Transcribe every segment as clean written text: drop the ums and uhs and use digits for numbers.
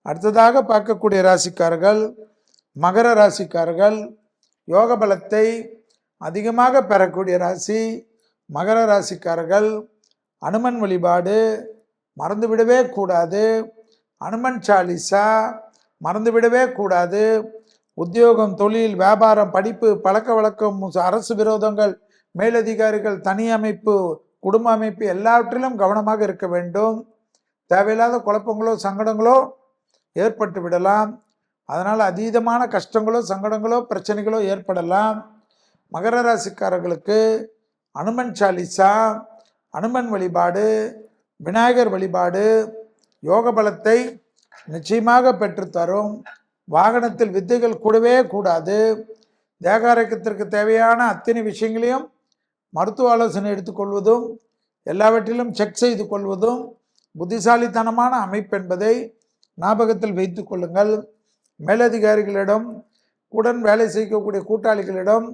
அடுத்ததாக பார்க்கக்கூடிய ராசிக்காரர்கள் மகர ராசிக்காரர்கள். யோக பலத்தை அதிகமாக பெறக்கூடிய ராசி மகர ராசிக்காரர்கள். அனுமன் வழிபாடு மறந்துவிடவே கூடாது. அனுமன் சாலிசா மறந்துவிடவே கூடாது. உத்தியோகம், தொழில், வியாபாரம், படிப்பு, பழக்க வழக்கம், அரசு விரோதங்கள், மேலதிகாரிகள், தனி அமைப்பு, குடும்ப அமைப்பு எல்லாவற்றிலும் கவனமாக இருக்க வேண்டும். தேவையில்லாத குழப்பங்களோ சங்கடங்களோ ஏற்பட்டு விடலாம். அதனால் அதீதமான கஷ்டங்களோ சங்கடங்களோ பிரச்சனைகளோ ஏற்படலாம். மகர ராசிக்காரர்களுக்கு அனுமன் சாலிசா, அனுமன் வழிபாடு, விநாயகர் வழிபாடு யோக பலத்தை நிச்சயமாக பெற்றுத்தரும். வாகனத்தில் வித்தைகள் கூடவே கூடாது. தேக ஆரோக்கியத்திற்கு தேவையான அத்தனை விஷயங்களையும் மருத்துவ ஆலோசனை எடுத்துக்கொள்வதும் எல்லாவற்றிலும் செக் செய்து கொள்வதும் புத்திசாலித்தனமான அமைப்பு என்பதை ஞாபகத்தில் வைத்து கொள்ளுங்கள். மேலதிகாரிகளிடம் உடன் வேலை செய்யக்கூடிய கூட்டாளிகளிடம்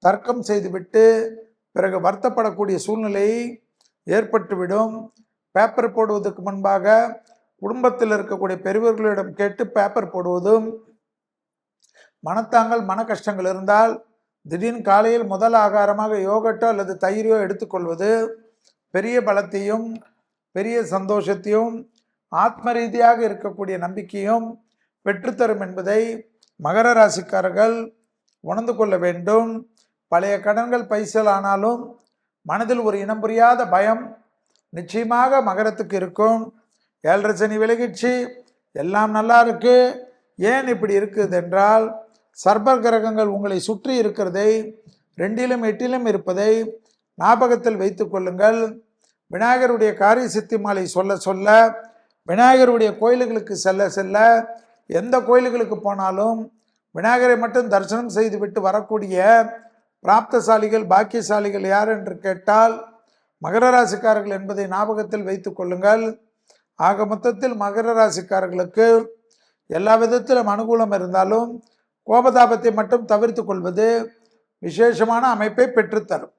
தர்க்கம் செய்துவிட்டு பிறகு வருத்தப்படக்கூடிய சூழ்நிலை ஏற்பட்டுவிடும். பேப்பர் போடுவதற்கு முன்பாக குடும்பத்தில் இருக்கக்கூடிய பெரியவர்களிடம் கேட்டு பேப்பர் போடுவதும், மனத்தாங்கள் மன கஷ்டங்கள் இருந்தால் திடீர்னு காலையில் முதல் ஆகாரமாக யோகட்டோ அல்லது தயிரையோ எடுத்துக்கொள்வது பெரிய பலத்தையும் பெரிய சந்தோஷத்தையும் ஆத்ம ரீதியாக இருக்கக்கூடிய நம்பிக்கையும் பெற்றுத்தரும் என்பதை மகர ராசிக்காரர்கள் உணர்ந்து கொள்ள வேண்டும். பழைய கடன்கள் பைசல் ஆனாலும் மனதில் ஒரு இனம் புரியாத பயம் நிச்சயமாக மகரத்துக்கு இருக்கும். 7.5 சனி விலகிடுச்சு, எல்லாம் நல்லா இருக்கு, ஏன் இப்படி இருக்குது என்றால் சர்ப கிரகங்கள் உங்களை சுற்றி இருக்கிறதை 2லும் 8லும் இருப்பதை ஞாபகத்தில் வைத்து கொள்ளுங்கள். விநாயகருடைய காரிய சித்தி மாலை சொல்ல சொல்ல, விநாயகருடைய கோயில்களுக்கு செல்ல செல்ல, எந்த கோயில்களுக்கு போனாலும் விநாயகரை மட்டும் தரிசனம் செய்துவிட்டு வரக்கூடிய பிராப்தசாலிகள் பாக்கியசாலிகள் யார் என்று கேட்டால் மகர ராசிக்காரர்கள் என்பதை ஞாபகத்தில் வைத்து கொள்ளுங்கள். ஆக மொத்தத்தில் மகர ராசிக்காரர்களுக்கு எல்லா விதத்திலும் அனுகூலம் இருந்தாலும் கோபதாபத்தை மட்டும் தவிர்த்து கொள்வது விசேஷமான அமைப்பை பெற்றுத்தரும்.